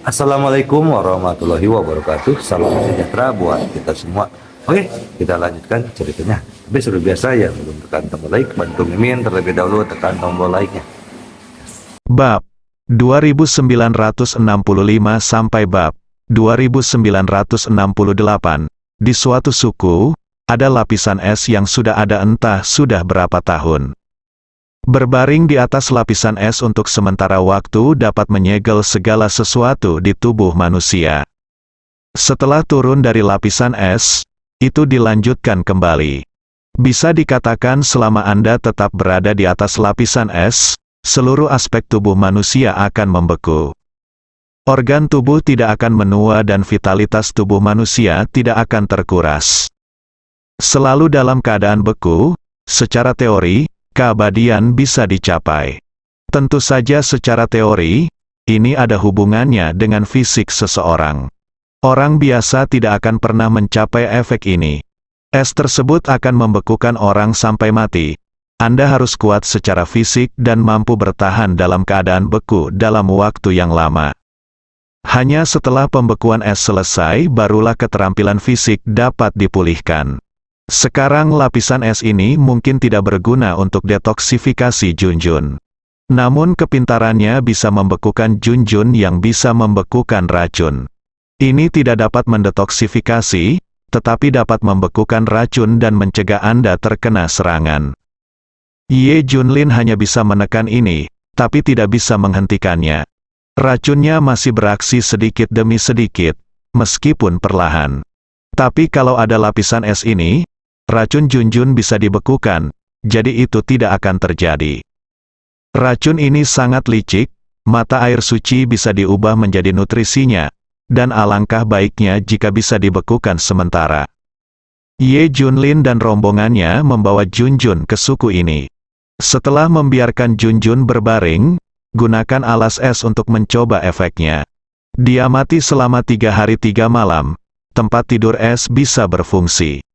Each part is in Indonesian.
Assalamualaikum warahmatullahi wabarakatuh. Salam sejahtera buat kita semua. Oke, kita lanjutkan ceritanya. Tapi seperti biasa ya, belum tekan tombol like, bantu Mimin terlebih dahulu tekan tombol like-nya. Bab 2965 sampai bab 2968. Di suatu suku, ada lapisan es yang sudah ada entah sudah berapa tahun. Berbaring di atas lapisan es untuk sementara waktu dapat menyegel segala sesuatu di tubuh manusia. Setelah turun dari lapisan es, itu dilanjutkan kembali. Bisa dikatakan selama Anda tetap berada di atas lapisan es, seluruh aspek tubuh manusia akan membeku. Organ tubuh tidak akan menua dan vitalitas tubuh manusia tidak akan terkuras. Selalu dalam keadaan beku, secara teori, keabadian bisa dicapai. Tentu saja secara teori, ini ada hubungannya dengan fisik seseorang. Orang biasa tidak akan pernah mencapai efek ini. Es tersebut akan membekukan orang sampai mati. Anda harus kuat secara fisik dan mampu bertahan dalam keadaan beku dalam waktu yang lama. Hanya setelah pembekuan es selesai barulah keterampilan fisik dapat dipulihkan. Sekarang lapisan es ini mungkin tidak berguna untuk detoksifikasi Junjun. Namun kepintarannya bisa membekukan Junjun yang bisa membekukan racun. Ini tidak dapat mendetoksifikasi, tetapi dapat membekukan racun dan mencegah Anda terkena serangan. Ye Junlin hanya bisa menekan ini, tapi tidak bisa menghentikannya. Racunnya masih beraksi sedikit demi sedikit, meskipun perlahan. Tapi kalau ada lapisan es ini, racun Junjun bisa dibekukan, jadi itu tidak akan terjadi. Racun ini sangat licik, mata air suci bisa diubah menjadi nutrisinya, dan alangkah baiknya jika bisa dibekukan sementara. Ye Junlin dan rombongannya membawa Junjun ke suku ini. Setelah membiarkan Junjun berbaring, gunakan alas es untuk mencoba efeknya. Diamati selama 3 hari 3 malam, tempat tidur es bisa berfungsi.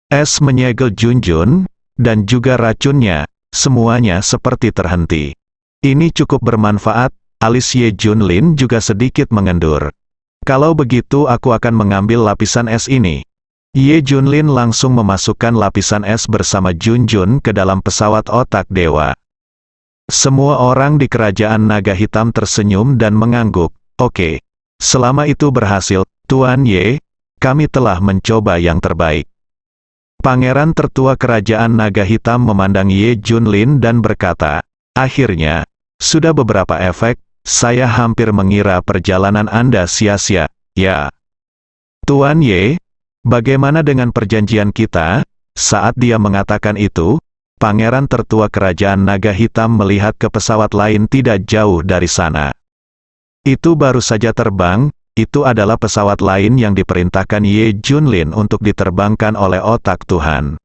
Es menyegel Junjun, dan juga racunnya, semuanya seperti terhenti. Ini cukup bermanfaat, alis Ye Junlin juga sedikit mengendur. Kalau begitu aku akan mengambil lapisan es ini. Ye Junlin langsung memasukkan lapisan es bersama Junjun ke dalam pesawat otak dewa. Semua orang di kerajaan naga hitam tersenyum dan mengangguk. Oke, selama itu berhasil, Tuan Ye, kami telah mencoba yang terbaik. Pangeran tertua kerajaan naga hitam memandang Ye Junlin dan berkata, akhirnya, sudah beberapa efek, saya hampir mengira perjalanan Anda sia-sia, ya. Tuan Ye, bagaimana dengan perjanjian kita? Saat dia mengatakan itu, Pangeran tertua kerajaan naga hitam melihat ke pesawat lain tidak jauh dari sana. Itu baru saja terbang. Itu adalah pesawat lain yang diperintahkan Ye Junlin untuk diterbangkan oleh otak Tuhan.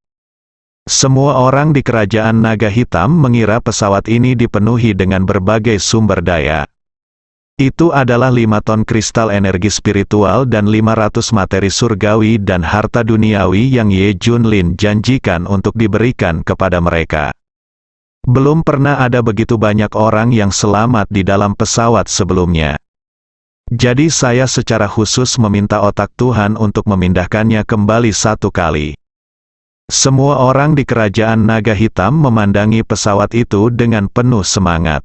Semua orang di kerajaan naga hitam mengira pesawat ini dipenuhi dengan berbagai sumber daya. Itu adalah 5 ton kristal energi spiritual dan 500 materi surgawi dan harta duniawi yang Ye Junlin janjikan untuk diberikan kepada mereka. Belum pernah ada begitu banyak orang yang selamat di dalam pesawat sebelumnya. Jadi saya secara khusus meminta otak Tuhan untuk memindahkannya kembali 1 kali. Semua orang di kerajaan naga hitam memandangi pesawat itu dengan penuh semangat.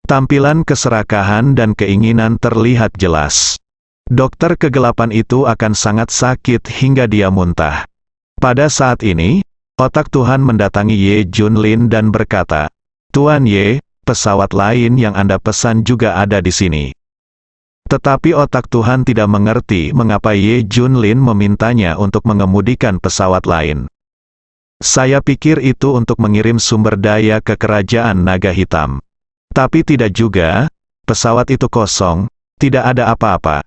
Tampilan keserakahan dan keinginan terlihat jelas. Dokter kegelapan itu akan sangat sakit hingga dia muntah. Pada saat ini, otak Tuhan mendatangi Ye Junlin dan berkata, Tuan Ye, pesawat lain yang Anda pesan juga ada di sini. Tetapi otak Tuhan tidak mengerti mengapa Ye Junlin memintanya untuk mengemudikan pesawat lain. Saya pikir itu untuk mengirim sumber daya ke kerajaan naga hitam. Tapi tidak juga, pesawat itu kosong, tidak ada apa-apa.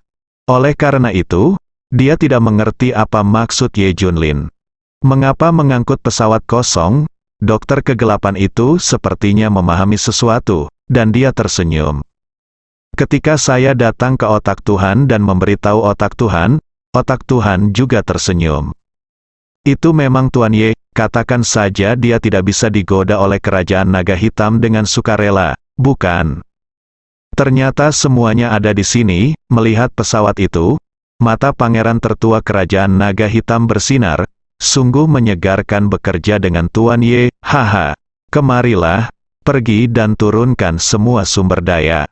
Oleh karena itu, dia tidak mengerti apa maksud Ye Junlin. Mengapa mengangkut pesawat kosong? Dokter kegelapan itu sepertinya memahami sesuatu, dan dia tersenyum. Ketika saya datang ke otak Tuhan dan memberitahu otak Tuhan juga tersenyum. Itu memang Tuan Ye, katakan saja dia tidak bisa digoda oleh kerajaan naga hitam dengan sukarela, bukan? Ternyata semuanya ada di sini. Melihat pesawat itu, mata pangeran tertua kerajaan naga hitam bersinar. Sungguh menyegarkan bekerja dengan Tuan Ye. Haha, kemarilah, pergi dan turunkan semua sumber daya.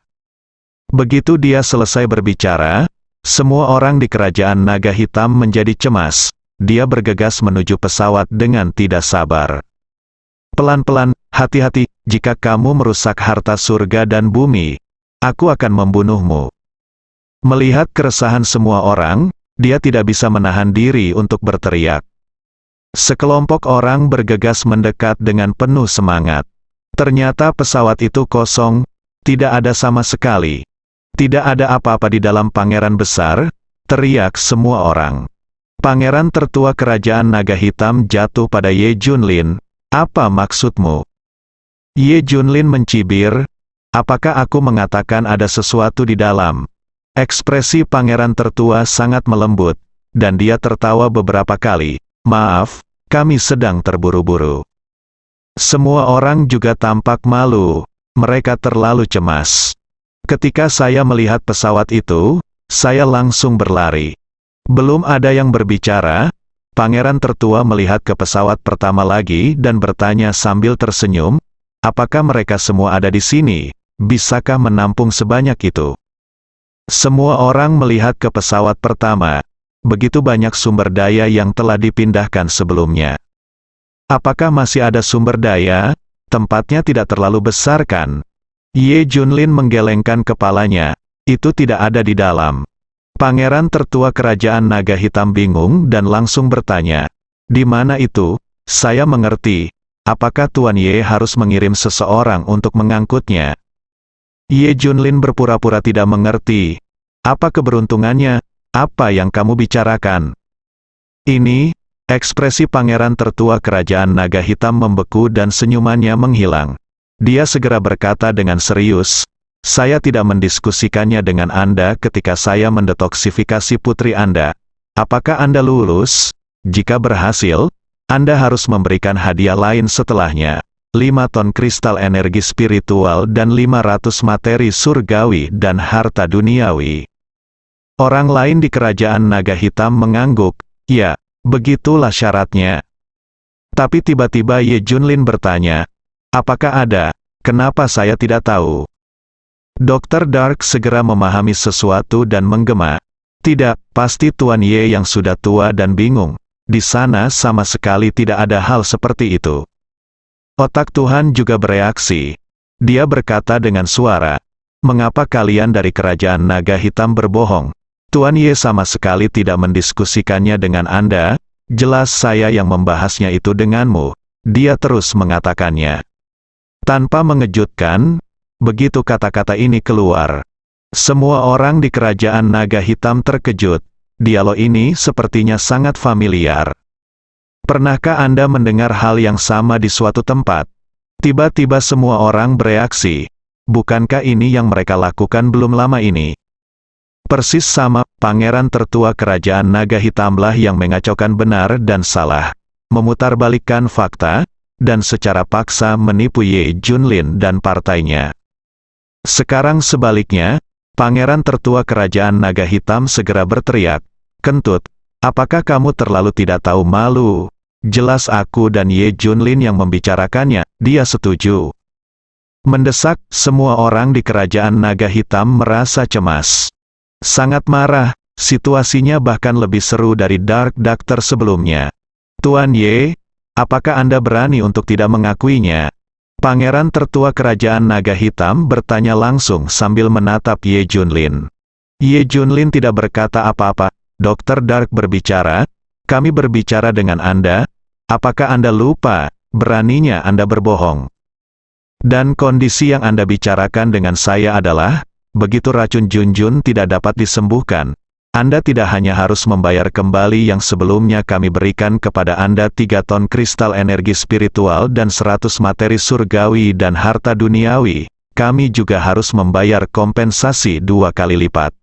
Begitu dia selesai berbicara, semua orang di kerajaan naga hitam menjadi cemas. Dia bergegas menuju pesawat dengan tidak sabar. Pelan-pelan, hati-hati, jika kamu merusak harta surga dan bumi, aku akan membunuhmu. Melihat keresahan semua orang, dia tidak bisa menahan diri untuk berteriak. Sekelompok orang bergegas mendekat dengan penuh semangat. Ternyata pesawat itu kosong, tidak ada sama sekali. Tidak ada apa-apa di dalam pangeran besar, teriak semua orang. Pangeran tertua kerajaan naga hitam jatuh pada Ye Junlin. Apa maksudmu? Ye Junlin mencibir, apakah aku mengatakan ada sesuatu di dalam? Ekspresi pangeran tertua sangat melembut, dan dia tertawa beberapa kali. Maaf, kami sedang terburu-buru. Semua orang juga tampak malu, mereka terlalu cemas. Ketika saya melihat pesawat itu, saya langsung berlari. Belum ada yang berbicara, pangeran tertua melihat ke pesawat pertama lagi dan bertanya sambil tersenyum, apakah mereka semua ada di sini? Bisakah menampung sebanyak itu? Semua orang melihat ke pesawat pertama. Begitu banyak sumber daya yang telah dipindahkan sebelumnya. Apakah masih ada sumber daya? Tempatnya tidak terlalu besar kan? Ye Junlin menggelengkan kepalanya. Itu tidak ada di dalam. Pangeran tertua kerajaan naga hitam bingung dan langsung bertanya, di mana itu? Saya mengerti. Apakah Tuan Ye harus mengirim seseorang untuk mengangkutnya? Ye Junlin berpura-pura tidak mengerti. Apa keberuntungannya? Apa yang kamu bicarakan? Ini, ekspresi pangeran tertua kerajaan naga hitam membeku dan senyumannya menghilang. Dia segera berkata dengan serius, saya tidak mendiskusikannya dengan Anda ketika saya mendetoksifikasi putri Anda. Apakah Anda lulus? Jika berhasil, Anda harus memberikan hadiah lain setelahnya. 5 ton kristal energi spiritual dan 500 materi surgawi dan harta duniawi. Orang lain di kerajaan naga hitam mengangguk, ya, begitulah syaratnya. Tapi tiba-tiba Ye Junlin bertanya, apakah ada? Kenapa saya tidak tahu? Dr. Dark segera memahami sesuatu dan menggema. Tidak, pasti Tuan Ye yang sudah tua dan bingung. Di sana sama sekali tidak ada hal seperti itu. Otak Tuhan juga bereaksi. Dia berkata dengan suara, mengapa kalian dari kerajaan naga hitam berbohong? Tuan Ye sama sekali tidak mendiskusikannya dengan Anda, jelas saya yang membahasnya itu denganmu. Dia terus mengatakannya. Tanpa mengejutkan, begitu kata-kata ini keluar. Semua orang di kerajaan naga hitam terkejut. Dialog ini sepertinya sangat familiar. Pernahkah Anda mendengar hal yang sama di suatu tempat? Tiba-tiba semua orang bereaksi. Bukankah ini yang mereka lakukan belum lama ini? Persis sama, pangeran tertua kerajaan naga hitamlah yang mengacaukan benar dan salah, memutarbalikkan fakta, dan secara paksa menipu Ye Junlin dan partainya. Sekarang sebaliknya, pangeran tertua kerajaan naga hitam segera berteriak, kentut, apakah kamu terlalu tidak tahu malu? Jelas aku dan Ye Junlin yang membicarakannya, dia setuju. Mendesak, semua orang di kerajaan naga hitam merasa cemas. Sangat marah, situasinya bahkan lebih seru dari Dark Doctor sebelumnya. Tuan Ye, apakah Anda berani untuk tidak mengakuinya? Pangeran tertua kerajaan naga hitam bertanya langsung sambil menatap Ye Junlin. Ye Junlin tidak berkata apa-apa. Dr. Dark berbicara, kami berbicara dengan Anda, apakah Anda lupa, beraninya Anda berbohong. Dan kondisi yang Anda bicarakan dengan saya adalah, begitu racun Junjun tidak dapat disembuhkan, Anda tidak hanya harus membayar kembali yang sebelumnya kami berikan kepada Anda 3 ton kristal energi spiritual dan 100 materi surgawi dan harta duniawi, kami juga harus membayar kompensasi 2 kali lipat.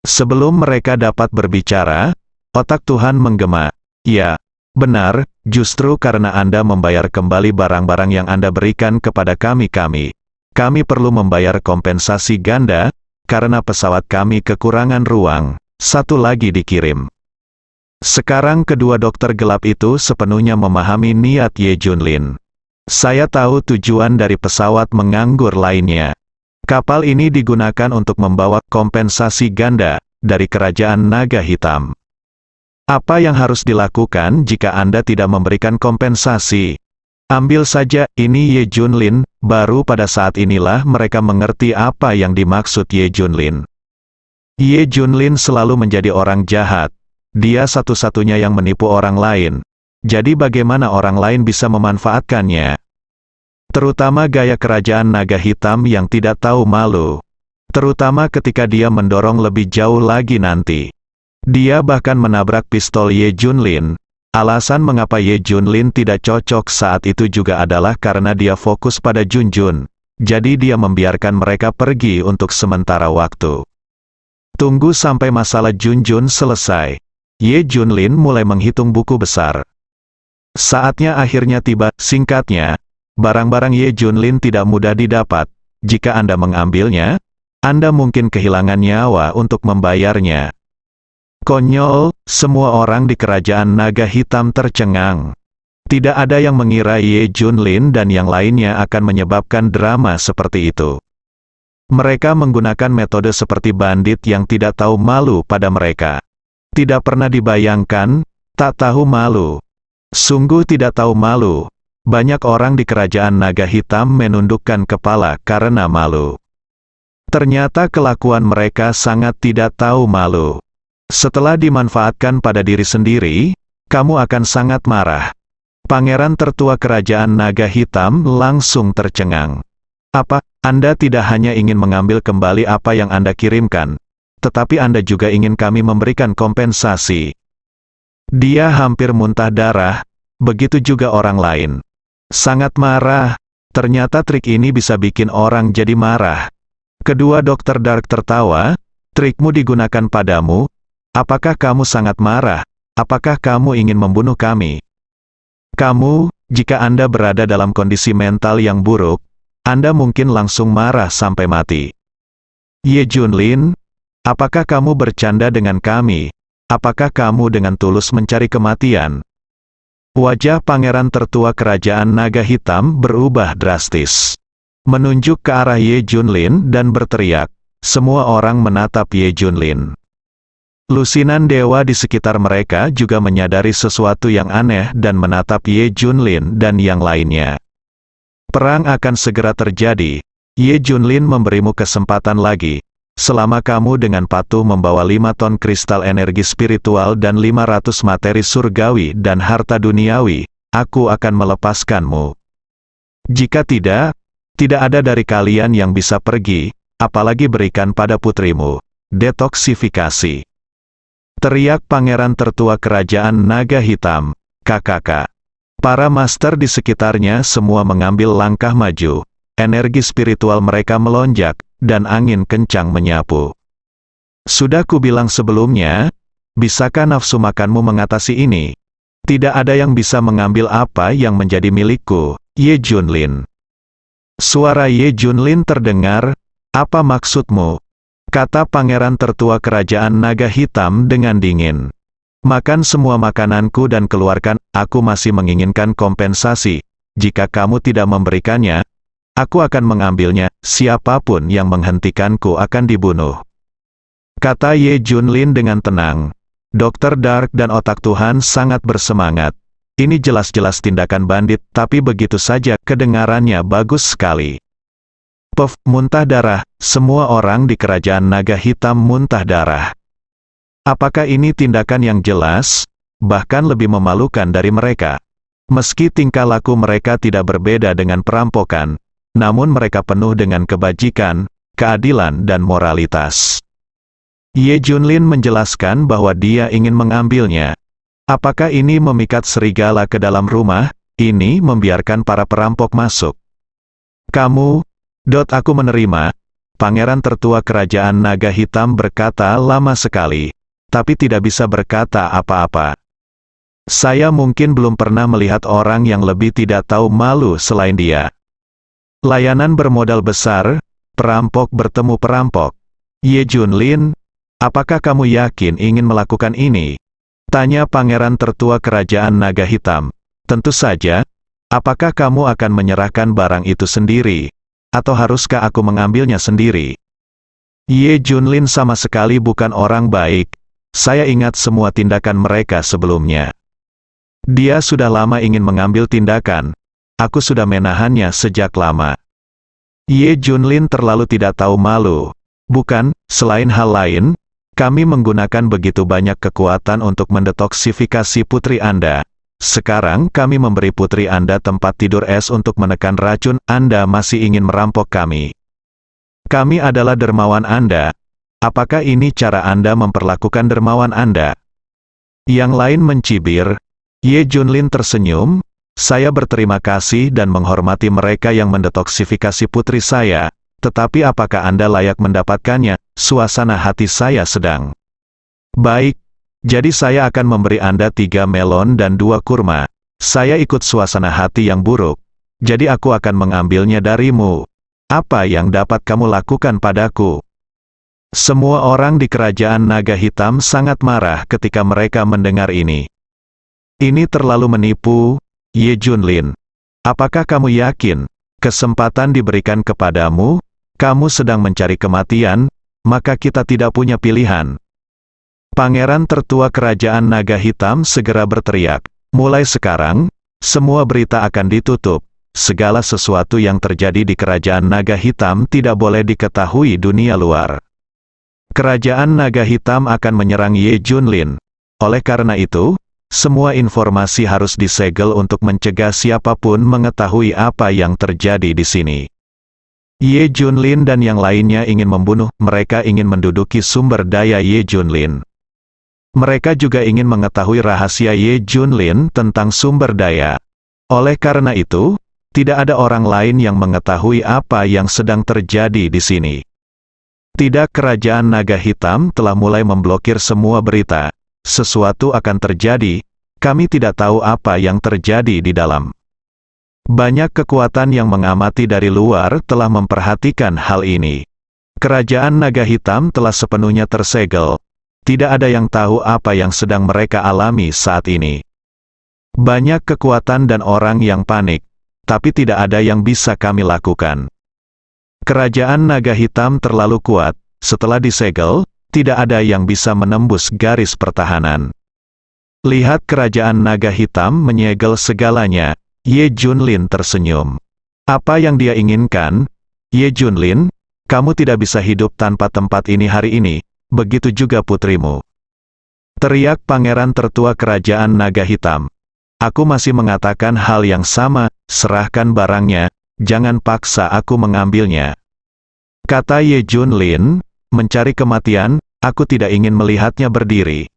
Sebelum mereka dapat berbicara, otak Tuhan menggema. Ya, benar, justru karena Anda membayar kembali barang-barang yang Anda berikan kepada kami, Kami perlu membayar kompensasi ganda, karena pesawat kami kekurangan ruang. Satu lagi dikirim. Sekarang kedua dokter gelap itu sepenuhnya memahami niat Ye Junlin. Saya tahu tujuan dari pesawat menganggur lainnya. Kapal ini digunakan untuk membawa kompensasi ganda dari kerajaan naga hitam. Apa yang harus dilakukan jika Anda tidak memberikan kompensasi? Ambil saja, ini Ye Junlin. Baru pada saat inilah mereka mengerti apa yang dimaksud Ye Junlin. Ye Junlin selalu menjadi orang jahat. Dia satu-satunya yang menipu orang lain. Jadi bagaimana orang lain bisa memanfaatkannya? Terutama gaya kerajaan naga hitam yang tidak tahu malu. Terutama ketika dia mendorong lebih jauh lagi nanti. Dia bahkan menabrak pistol Ye Junlin. Alasan mengapa Ye Junlin tidak cocok saat itu juga adalah karena dia fokus pada Junjun. Jadi dia membiarkan mereka pergi untuk sementara waktu. Tunggu sampai masalah Junjun selesai. Ye Junlin mulai menghitung buku besar. Saatnya akhirnya tiba. Singkatnya, barang-barang Ye Junlin tidak mudah didapat. Jika Anda mengambilnya, Anda mungkin kehilangan nyawa untuk membayarnya. Konyol, semua orang di kerajaan naga hitam tercengang. Tidak ada yang mengira Ye Junlin dan yang lainnya akan menyebabkan drama seperti itu. Mereka menggunakan metode seperti bandit yang tidak tahu malu pada mereka. Tidak pernah dibayangkan, tak tahu malu. Sungguh tidak tahu malu. Banyak orang di kerajaan naga hitam menundukkan kepala karena malu. Ternyata kelakuan mereka sangat tidak tahu malu. Setelah dimanfaatkan pada diri sendiri, kamu akan sangat marah. Pangeran tertua kerajaan naga hitam langsung tercengang. Apa, Anda tidak hanya ingin mengambil kembali apa yang Anda kirimkan, tetapi Anda juga ingin kami memberikan kompensasi. Dia hampir muntah darah, begitu juga orang lain. Sangat marah, ternyata trik ini bisa bikin orang jadi marah. Kedua dokter Dark tertawa, trikmu digunakan padamu, apakah kamu sangat marah? Apakah kamu ingin membunuh kami? Kamu, jika Anda berada dalam kondisi mental yang buruk, Anda mungkin langsung marah sampai mati. Ye Junlin, apakah kamu bercanda dengan kami? Apakah kamu dengan tulus mencari kematian? Wajah pangeran tertua kerajaan naga hitam berubah drastis. Menunjuk ke arah Ye Junlin dan berteriak. Semua orang menatap Ye Junlin. Lusinan dewa di sekitar mereka juga menyadari sesuatu yang aneh dan menatap Ye Junlin dan yang lainnya. Perang akan segera terjadi. Ye Junlin memberimu kesempatan lagi. Selama kamu dengan patuh membawa 5 ton kristal energi spiritual dan 500 materi surgawi dan harta duniawi, aku akan melepaskanmu. Jika tidak, tidak ada dari kalian yang bisa pergi, apalagi berikan pada putrimu. Detoksifikasi. Teriak pangeran tertua kerajaan naga hitam, KKK. Para master di sekitarnya semua mengambil langkah maju. Energi spiritual mereka melonjak, dan angin kencang menyapu. Sudah kubilang sebelumnya, bisakah nafsu makanmu mengatasi ini? Tidak ada yang bisa mengambil apa yang menjadi milikku, Ye Junlin. Suara Ye Junlin terdengar, apa maksudmu? Kata pangeran tertua kerajaan naga hitam dengan dingin. Makan semua makananku dan keluarkan, aku masih menginginkan kompensasi. Jika kamu tidak memberikannya, aku akan mengambilnya, siapapun yang menghentikanku akan dibunuh. Kata Ye Junlin dengan tenang. Dr. Dark dan otak Tuhan sangat bersemangat. Ini jelas-jelas tindakan bandit, tapi begitu saja, kedengarannya bagus sekali. Puff, muntah darah, semua orang di kerajaan naga hitam muntah darah. Apakah ini tindakan yang jelas, bahkan lebih memalukan dari mereka? Meski tingkah laku mereka tidak berbeda dengan perampokan, namun mereka penuh dengan kebajikan, keadilan dan moralitas. Ye Junlin menjelaskan bahwa dia ingin mengambilnya. Apakah ini memikat serigala ke dalam rumah? Ini membiarkan para perampok masuk. Kamu, aku menerima. Pangeran tertua kerajaan naga hitam berkata lama sekali, tapi tidak bisa berkata apa-apa. Saya mungkin belum pernah melihat orang yang lebih tidak tahu malu selain dia. Layanan bermodal besar, perampok bertemu perampok. Ye Junlin, apakah kamu yakin ingin melakukan ini? Tanya pangeran tertua kerajaan naga hitam. Tentu saja. Apakah kamu akan menyerahkan barang itu sendiri? Atau haruskah aku mengambilnya sendiri? Ye Junlin sama sekali bukan orang baik. Saya ingat semua tindakan mereka sebelumnya. Dia sudah lama ingin mengambil tindakan. Aku sudah menahannya sejak lama. Ye Junlin terlalu tidak tahu malu. Bukan, selain hal lain, kami menggunakan begitu banyak kekuatan untuk mendetoksifikasi putri Anda. Sekarang kami memberi putri Anda tempat tidur es untuk menekan racun. Anda masih ingin merampok kami. Kami adalah dermawan Anda. Apakah ini cara Anda memperlakukan dermawan Anda? Yang lain mencibir. Ye Junlin tersenyum. Saya berterima kasih dan menghormati mereka yang mendetoksifikasi putri saya. Tetapi apakah Anda layak mendapatkannya? Suasana hati saya sedang baik. Jadi saya akan memberi Anda 3 melon dan 2 kurma. Saya ikut suasana hati yang buruk. Jadi aku akan mengambilnya darimu. Apa yang dapat kamu lakukan padaku? Semua orang di kerajaan naga hitam sangat marah ketika mereka mendengar ini. Ini terlalu menipu, Ye Junlin. Apakah kamu yakin kesempatan diberikan kepadamu? Kamu sedang mencari kematian, maka kita tidak punya pilihan. Pangeran tertua kerajaan naga hitam segera berteriak, mulai sekarang, semua berita akan ditutup. Segala sesuatu yang terjadi di kerajaan naga hitam tidak boleh diketahui dunia luar. Kerajaan naga hitam akan menyerang Ye Junlin. Oleh karena itu, semua informasi harus disegel untuk mencegah siapapun mengetahui apa yang terjadi di sini. Ye Junlin dan yang lainnya ingin membunuh, mereka ingin menduduki sumber daya Ye Junlin. Mereka juga ingin mengetahui rahasia Ye Junlin tentang sumber daya. Oleh karena itu, tidak ada orang lain yang mengetahui apa yang sedang terjadi di sini. Tidak, kerajaan naga hitam telah mulai memblokir semua berita. Sesuatu akan terjadi, kami tidak tahu apa yang terjadi di dalam. Banyak kekuatan yang mengamati dari luar telah memperhatikan hal ini. Kerajaan naga hitam telah sepenuhnya tersegel. Tidak ada yang tahu apa yang sedang mereka alami saat ini. Banyak kekuatan dan orang yang panik, tapi tidak ada yang bisa kami lakukan. Kerajaan naga hitam terlalu kuat, setelah disegel, tidak ada yang bisa menembus garis pertahanan. Lihat kerajaan naga hitam menyegel segalanya. Ye Junlin tersenyum. Apa yang dia inginkan? Ye Junlin, kamu tidak bisa hidup tanpa tempat ini hari ini, begitu juga putrimu. Teriak pangeran tertua kerajaan naga hitam. Aku masih mengatakan hal yang sama, serahkan barangnya, jangan paksa aku mengambilnya. Kata Ye Junlin, mencari kematian, aku tidak ingin melihatnya berdiri.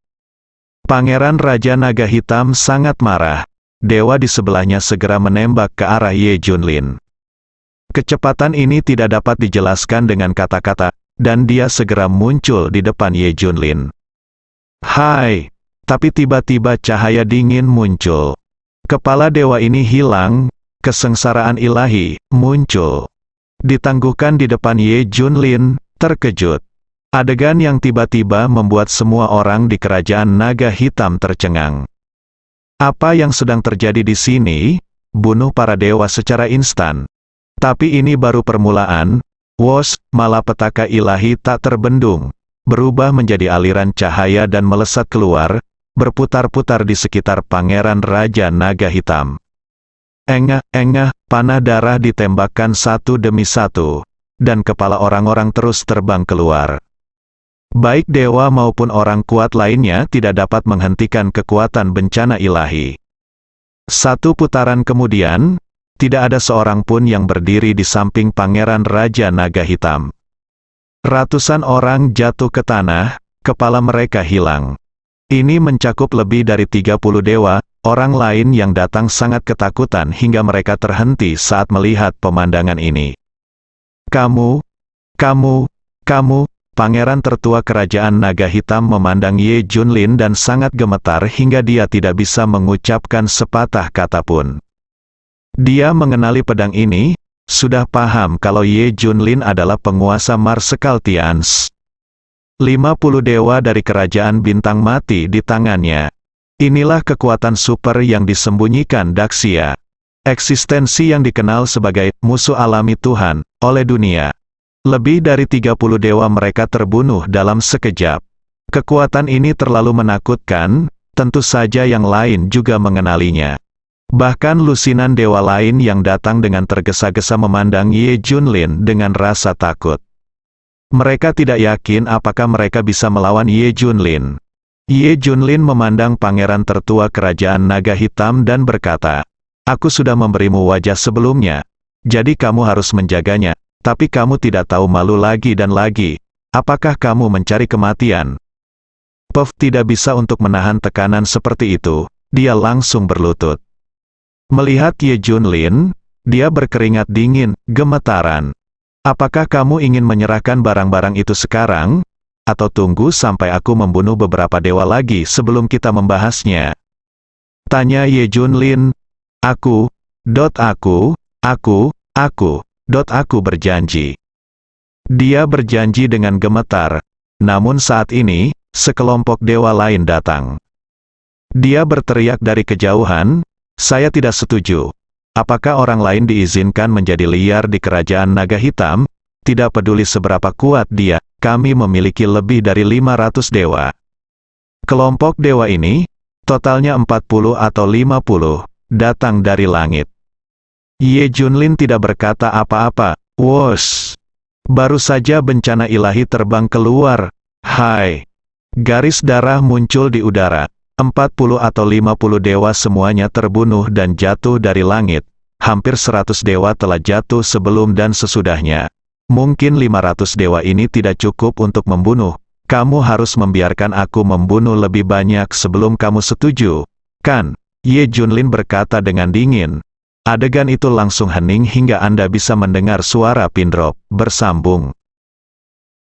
Pangeran Raja Naga Hitam sangat marah. Dewa di sebelahnya segera menembak ke arah Ye Junlin. Kecepatan ini tidak dapat dijelaskan dengan kata-kata, dan dia segera muncul di depan Ye Junlin. Hai! Tapi tiba-tiba cahaya dingin muncul. Kepala dewa ini hilang, kesengsaraan ilahi muncul. Ditangguhkan di depan Ye Junlin, terkejut. Adegan yang tiba-tiba membuat semua orang di kerajaan naga hitam tercengang. Apa yang sedang terjadi di sini? Bunuh para dewa secara instan. Tapi ini baru permulaan. Wos, malapetaka ilahi tak terbendung. Berubah menjadi aliran cahaya dan melesat keluar, berputar-putar di sekitar Pangeran Raja Naga Hitam. Engah, panah darah ditembakkan satu demi satu, dan kepala orang-orang terus terbang keluar. Baik dewa maupun orang kuat lainnya tidak dapat menghentikan kekuatan bencana ilahi. Satu putaran kemudian, tidak ada seorang pun yang berdiri di samping Pangeran Raja Naga Hitam. Ratusan orang jatuh ke tanah, kepala mereka hilang. Ini mencakup lebih dari 30 dewa, orang lain yang datang sangat ketakutan hingga mereka terhenti saat melihat pemandangan ini. Kamu, Pangeran tertua kerajaan naga hitam memandang Ye Junlin dan sangat gemetar hingga dia tidak bisa mengucapkan sepatah kata pun. Dia mengenali pedang ini, sudah paham kalau Ye Junlin adalah penguasa Marskaltians. 50 dewa dari kerajaan bintang mati di tangannya. Inilah kekuatan super yang disembunyikan Daxia. Eksistensi yang dikenal sebagai musuh alami Tuhan oleh dunia. Lebih dari 30 dewa mereka terbunuh dalam sekejap. Kekuatan ini terlalu menakutkan, tentu saja yang lain juga mengenalinya. Bahkan lusinan dewa lain yang datang dengan tergesa-gesa memandang Ye Junlin dengan rasa takut. Mereka tidak yakin apakah mereka bisa melawan Ye Junlin. Ye Junlin memandang pangeran tertua kerajaan naga hitam dan berkata, "Aku sudah memberimu wajah sebelumnya, jadi kamu harus menjaganya, tapi kamu tidak tahu malu lagi dan lagi. Apakah kamu mencari kematian?" Puff tidak bisa untuk menahan tekanan seperti itu, dia langsung berlutut. Melihat Ye Junlin, dia berkeringat dingin, gemetaran. "Apakah kamu ingin menyerahkan barang-barang itu sekarang? Atau tunggu sampai aku membunuh beberapa dewa lagi sebelum kita membahasnya?" Tanya Ye Junlin. Aku berjanji." Dia berjanji dengan gemetar. Namun saat ini, sekelompok dewa lain datang. Dia berteriak dari kejauhan, "Saya tidak setuju. Apakah orang lain diizinkan menjadi liar di kerajaan naga hitam? Tidak peduli seberapa kuat dia, kami memiliki lebih dari 500 dewa." Kelompok dewa ini, totalnya 40 atau 50, datang dari langit. Ye Junlin tidak berkata apa-apa. Wos! Baru saja bencana ilahi terbang keluar. Hai! Garis darah muncul di udara. 40 atau 50 dewa semuanya terbunuh dan jatuh dari langit. Hampir 100 dewa telah jatuh sebelum dan sesudahnya. Mungkin 500 dewa ini tidak cukup untuk membunuh. Kamu harus membiarkan aku membunuh lebih banyak sebelum kamu setuju, kan? Ye Junlin berkata dengan dingin. Adegan itu langsung hening hingga Anda bisa mendengar suara pin drop bersambung.